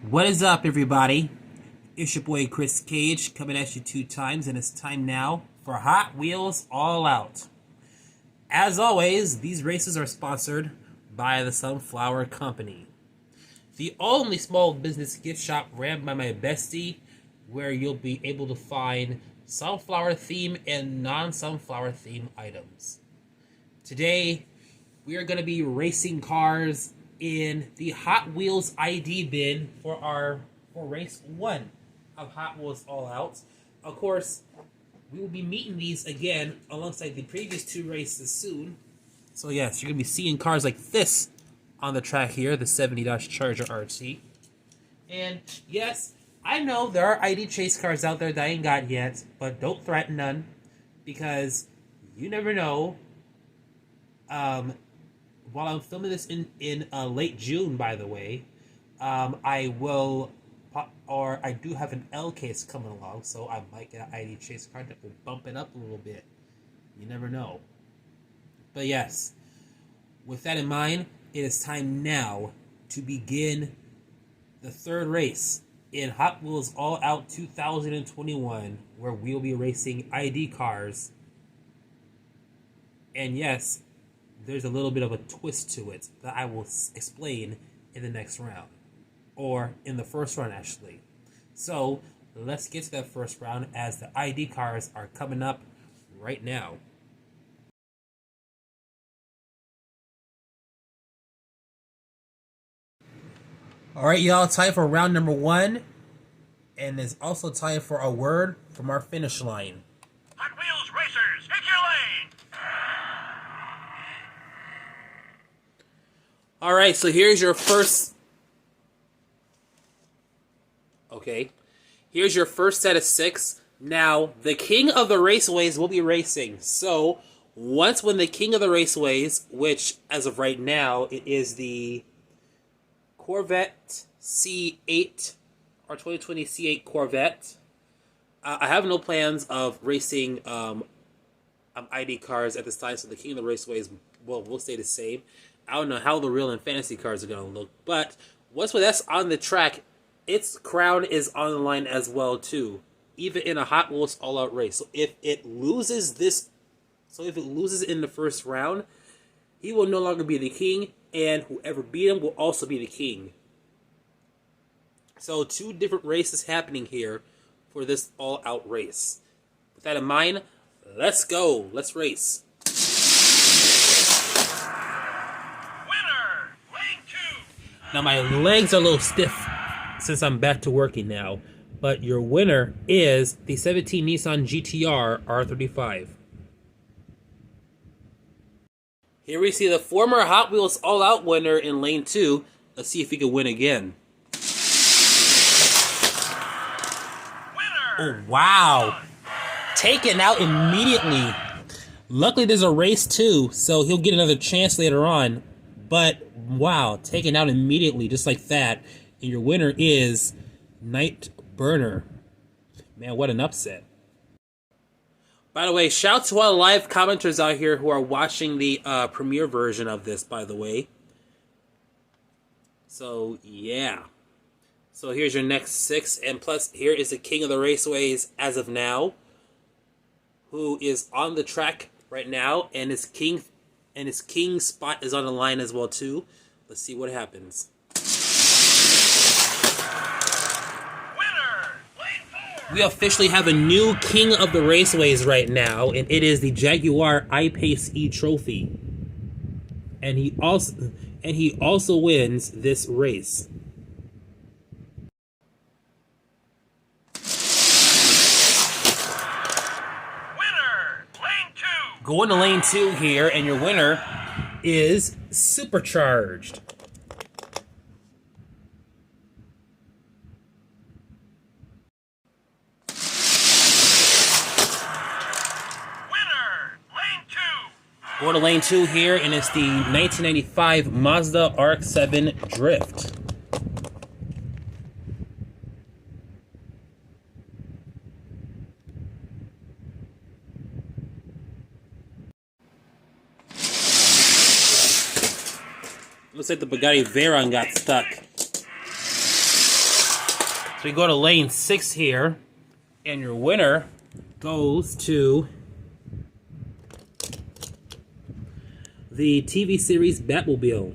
What is up, everybody? It's your boy Chris Cage coming at you 2 times, and it's time now for Hot Wheels All Out. As always, these races are sponsored by the Sunflower Company, the only small business gift shop ran by my bestie, where you'll be able to find sunflower theme and non-sunflower theme items. Today, we are going to be racing cars in the Hot Wheels ID bin for race 1 of Hot Wheels All Out. Of course, we will be meeting these again alongside the previous 2 races soon. So yes, you're going to be seeing cars like this on the track here, the 70 Dodge Charger RT. And yes, I know there are ID chase cars out there that I ain't got yet, but don't threaten none, because you never know. While I'm filming this in late June, by the way, I do have an L case coming along, so I might get an ID chase card that will bump it up a little bit. You never know. But yes, with that in mind, it is time now to begin the 3rd race in Hot Wheels All Out 2021, where we'll be racing ID cars. And yes, there's a little bit of a twist to it that I will explain in the next round. Or in the first round, actually. So, let's get to that first round as the ID cars are coming up right now. Alright, y'all, time for round number 1. And it's also time for a word from our finish line. Hot Wheels racers, take your lane! Alright, so here's your first... Okay. Here's your first set of 6. Now, the king of the raceways will be racing. So, when the king of the raceways, which, as of right now, it is the Corvette C8, or 2020 C8 Corvette. I have no plans of racing ID cars at this time, so the king of the raceways will stay the same. I don't know how the real and fantasy cars are going to look, but once that's on the track, its crown is on the line as well, too, even in a Hot Wheels All-Out race. So if it loses in the first round, he will no longer be the king, and whoever beat him will also be the king. So 2 different races happening here for this all-out race. With that in mind, let's go. Let's race. Winner, lane 2. Now my legs are a little stiff since I'm back to working now, but your winner is the 17 Nissan GT-R R35. Here we see the former Hot Wheels All-Out winner in lane 2. Let's see if he can win again. Oh, wow. Taken out immediately. Luckily, there's a race too, so he'll get another chance later on. But, wow, taken out immediately, just like that. And your winner is Night Burner. Man, what an upset. By the way, shout out to all the live commenters out here who are watching the premiere version of this, by the way. So, yeah. So here's your next 6, and plus here is the king of the raceways as of now, who is on the track right now, and his king spot is on the line as well too. Let's see what happens. Winner, lane 4. We officially have a new king of the raceways right now, and it is the Jaguar I-Pace E Trophy. And he also wins this race. Going to lane 2 here, and your winner is Supercharged. Winner, lane 2. Going to lane 2 here, and it's the 1995 Mazda RX-7 Drift. Looks like the Bugatti Veyron got stuck. we go to lane 6 here, and your winner goes to the TV series Batmobile.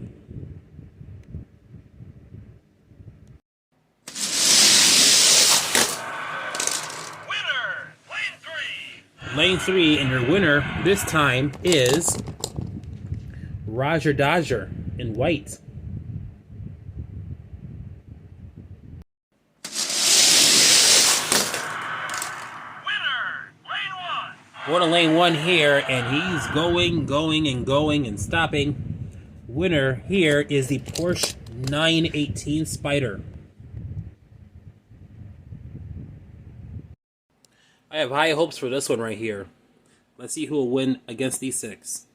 Winner, lane 3. Lane 3, and your winner this time is Roger Dodger in white. We're to lane 1 here, and he's going and stopping. Winner here is the Porsche 918 Spider. I have high hopes for this one right here. Let's see who will win against these 6.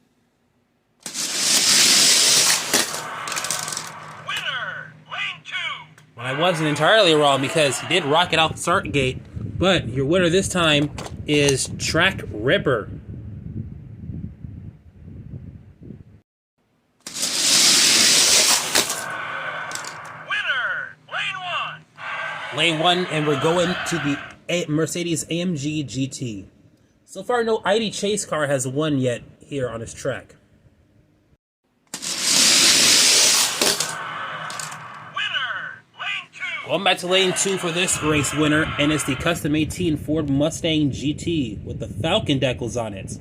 Winner, lane 2. Well, I wasn't entirely wrong because he did rocket out the start gate, but your winner this time is Track Ripper. Winner, lane 1. Lane 1, and we're going to the Mercedes AMG GT. So far, no ID chase car has won yet here on this track. Winner, lane 2. Welcome back to lane 2 for this race winner, and it's the Custom 18 Ford Mustang GT with the Falcon decals on it.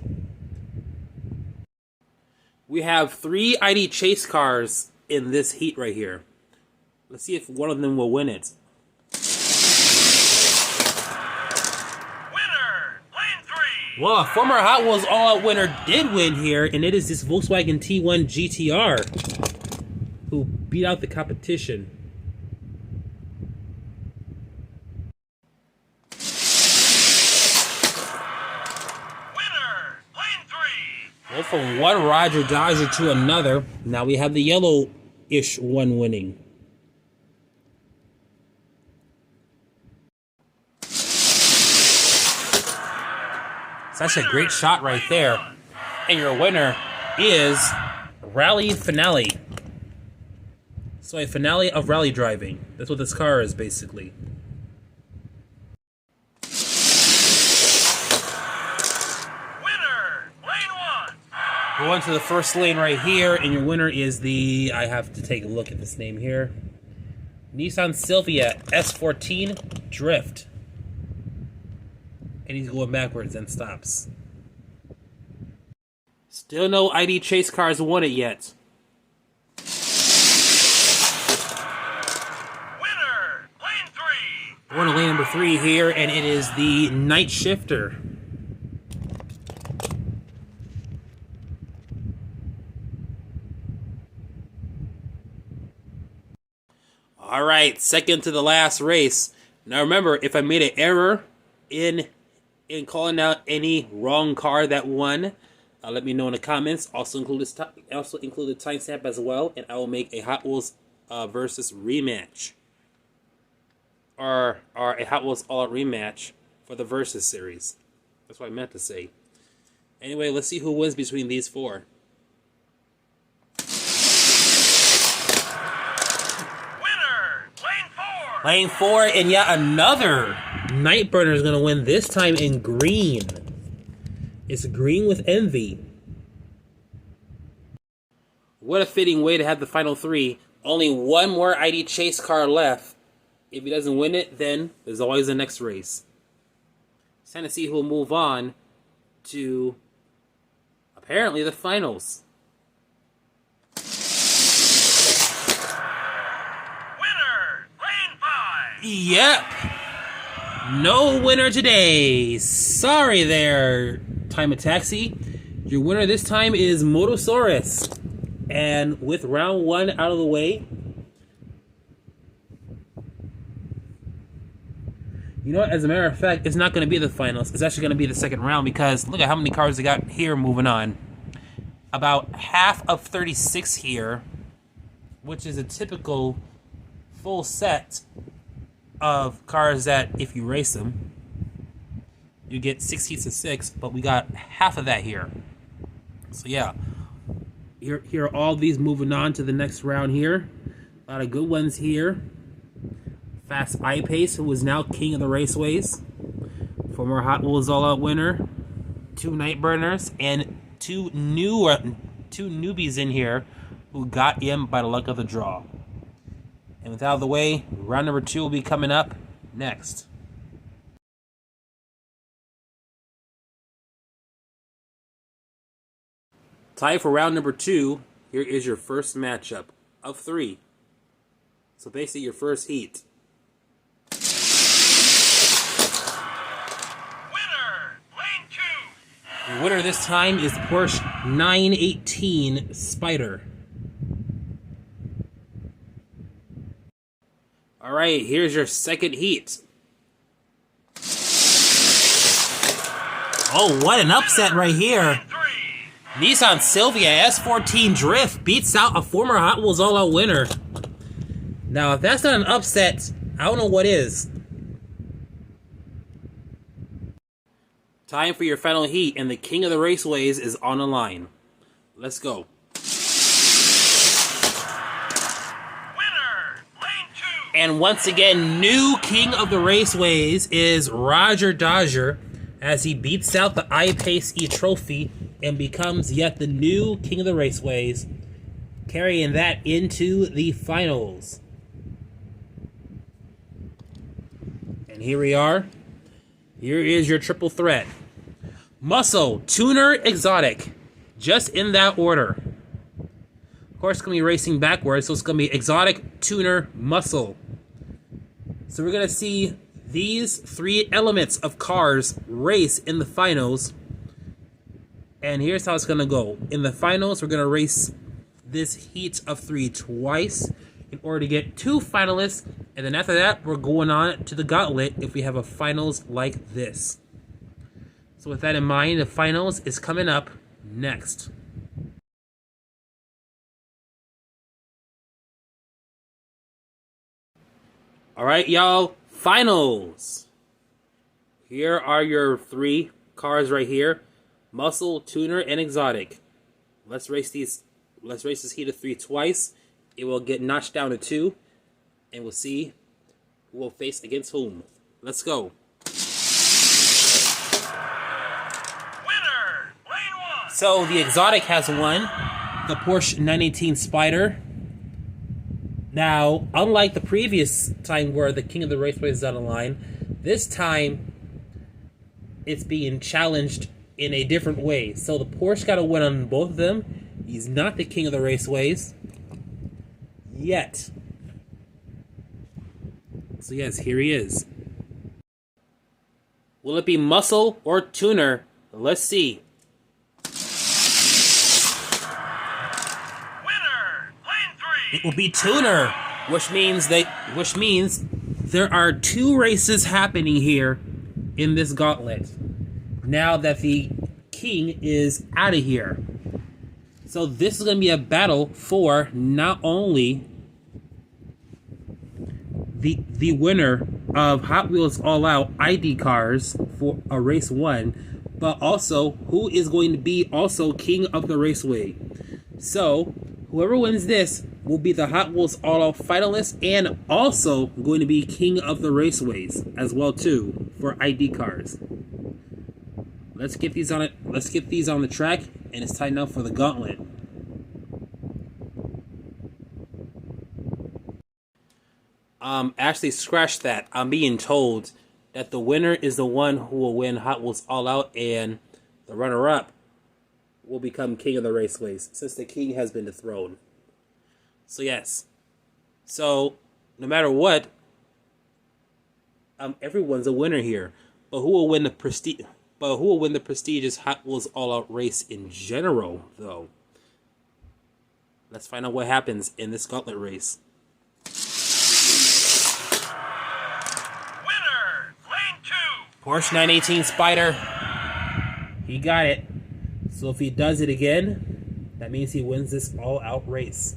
We have 3 ID chase cars in this heat right here. Let's see if one of them will win it. Winner, lane 3. Well, a former Hot Wheels All-Out winner did win here, and it is this Volkswagen T1 GTR who beat out the competition. Winner, lane 3. Well, from one Roger Dodger to another, now we have the yellow-ish one winning. Such a great shot right there. And your winner is Rally Finale. So a finale of rally driving. That's what this car is, basically. Winner, lane 1. Going to the first lane right here, and your winner is the... I have to take a look at this name here. Nissan Silvia S14 Drift. And he's going backwards and stops. Still no ID chase cars won it yet. Winner, lane 3. We're on lane number 3 here, and it is the Night Shifter. Alright, second to the last race. Now remember, if I made an error in calling out any wrong car that won, let me know in the comments. Also include the timestamp as well, and I will make a Hot Wheels versus rematch, or a Hot Wheels All Out rematch for the Versus series. That's what I meant to say. Anyway, let's see who wins between these 4. Winner, lane 4. Lane 4, and yet another Nightburner is going to win, this time in green. It's green with envy. What a fitting way to have the final 3. Only one more ID chase car left. If he doesn't win it, then there's always the next race. It's time to see who will move on to, apparently, the finals. Winner, lane 5. Yep. No winner today. Sorry there, Time of Taxi. Your winner this time is Motosaurus. And with round 1 out of the way, you know what? As a matter of fact, it's not going to be the finals. It's actually going to be the second round, because look at how many cars they got here moving on. About half of 36 here, which is a typical full set of cars that, if you race them, you get 6 heats of 6, but we got half of that here. So yeah, here are all these moving on to the next round here. A lot of good ones here. Fast I-Pace, who is now king of the raceways. Former Hot Wheels All Out winner. 2 Nightburners and two newbies in here who got in by the luck of the draw. And with out of the way, round number 2 will be coming up next. Time for round number 2. Here is your first matchup of 3. So basically your first heat. Winner, lane 2. The winner this time is the Porsche 918 Spyder. Alright, here's your second heat. Oh, what an upset right here. Nissan Silvia S14 Drift beats out a former Hot Wheels All Out winner. Now, if that's not an upset, I don't know what is. Time for your final heat, and the king of the raceways is on the line. Let's go. Winner, lane 2. And once again, new king of the raceways is Roger Dodger, as he beats out the I-Pace E-Trophy and becomes yet the new king of the raceways, carrying that into the finals. And here we are. Here is your triple threat. Muscle, Tuner, Exotic. Just in that order. Of course, it's going to be racing backwards, so it's going to be Exotic, Tuner, Muscle. So we're going to see these 3 elements of cars race in the finals. And here's how it's going to go. In the finals, we're going to race this heat of 3 twice in order to get 2 finalists. And then after that, we're going on to the gauntlet if we have a finals like this. So with that in mind, the finals is coming up next. All right, y'all, finals. Here are your 3 cars right here. Muscle, Tuner, and Exotic. Let's race this heat of 3 twice. It will get notched down to 2, and we'll see who will face against whom. Let's go. Winner, lane 1. So the Exotic has won the Porsche 918 Spyder. Now, unlike the previous time where the king of the raceway is on the line, this time it's being challenged in a different way. So the Porsche got a win on both of them. He's not the king of the raceways yet. So yes, here he is. Will it be Muscle or Tuner? Let's see. Winner, lane 3. It will be Tuner, which means there are 2 races happening here in this gauntlet. Now that the king is out of here. So this is going to be a battle for not only the winner of Hot Wheels All Out ID cars for a race 1, but also who is going to be also king of the raceway. So whoever wins this will be the Hot Wheels All Out finalist and also going to be king of the raceways as well too for ID cars. Let's get these on it. Let's get these on the track, and it's time now for the gauntlet. Actually, scratch that. I'm being told that the winner is the one who will win Hot Wheels All Out, and the runner-up will become king of the raceways, since the king has been dethroned. So yes. So no matter what, everyone's a winner here. But who will win the prestige? But who will win the prestigious Hot Wheels All Out race in general, though? Let's find out what happens in this gauntlet race. Winner, lane 2. Porsche 918 Spyder. He got it. So if he does it again, that means he wins this all-out race.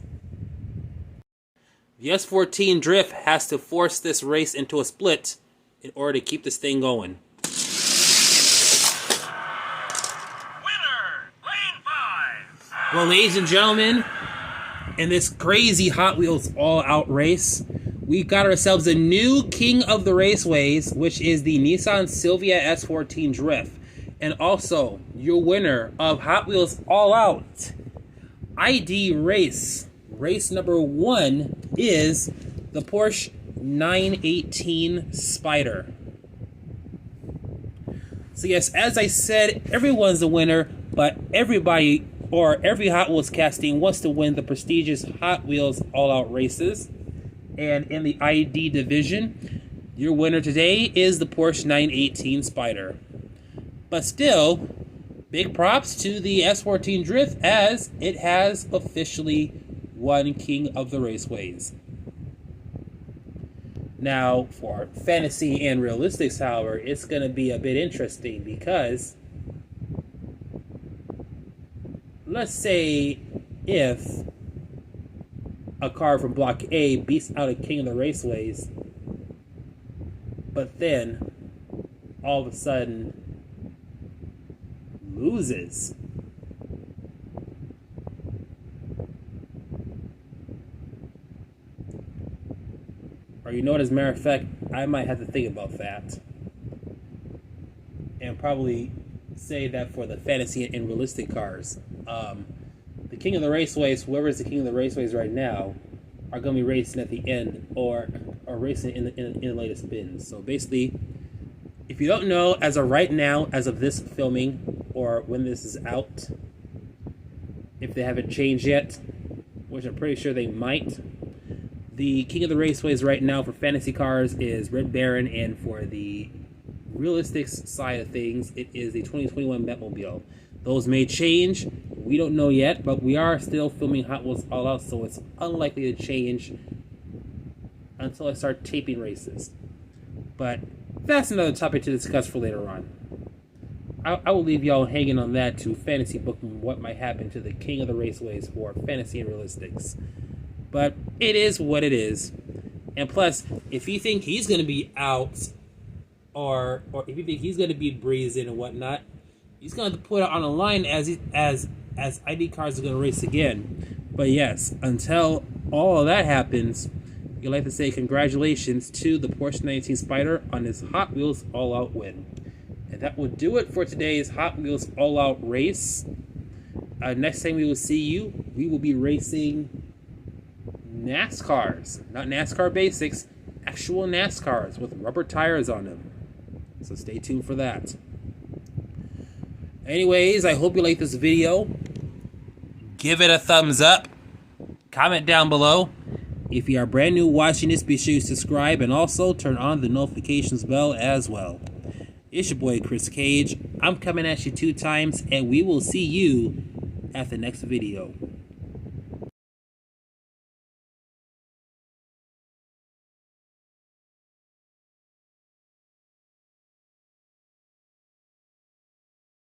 The S14 Drift has to force this race into a split in order to keep this thing going. Well, ladies and gentlemen, in this crazy Hot Wheels all-out race, we got ourselves a new king of the raceways, which is the Nissan Silvia S14 Drift. And also, your winner of Hot Wheels All Out ID race. Race number 1 is the Porsche 918 Spider. So yes, as I said, everyone's a winner, but everybody, or every Hot Wheels casting, wants to win the prestigious Hot Wheels All Out races. And in the ID division, your winner today is the Porsche 918 Spider. But still, big props to the S14 Drift, as it has officially won King of the Raceways. Now, for fantasy and realistics, however, it's going to be a bit interesting because, let's say if a car from Block A beats out a King of the Raceways, but then all of a sudden loses. Or you know what, as a matter of fact, I might have to think about that. And probably say that for the fantasy and realistic cars. The King of the Raceways, whoever is the King of the Raceways right now, are going to be racing at the end, or racing in the latest spins. So basically, if you don't know, as of right now, as of this filming, or when this is out, if they haven't changed yet, which I'm pretty sure they might, the King of the Raceways right now for fantasy cars is Red Baron, and for the realistic side of things, it is the 2021 Batmobile. Those may change, we don't know yet, but we are still filming Hot Wheels All Out, so it's unlikely to change until I start taping races. But that's another topic to discuss for later on. I will leave y'all hanging on that to fantasy booking what might happen to the King of the Raceways for fantasy and realistics. But it is what it is. And plus, if you think he's going to be out, or if you think he's going to be breezing and whatnot, he's going to put it on a line as ID cars are going to race again. But yes, until all of that happens, you'd like to say congratulations to the Porsche 918 Spider on his Hot Wheels All Out win. And that will do it for today's Hot Wheels All Out race. Next time we will see you, we will be racing NASCARs. Not NASCAR Basics, actual NASCARs with rubber tires on them. So stay tuned for that. Anyways, I hope you like this video. Give it a thumbs up. Comment down below. If you are brand new watching this, be sure you subscribe and also turn on the notifications bell as well. It's your boy Chris Cage. I'm coming at you 2 times, and we will see you at the next video.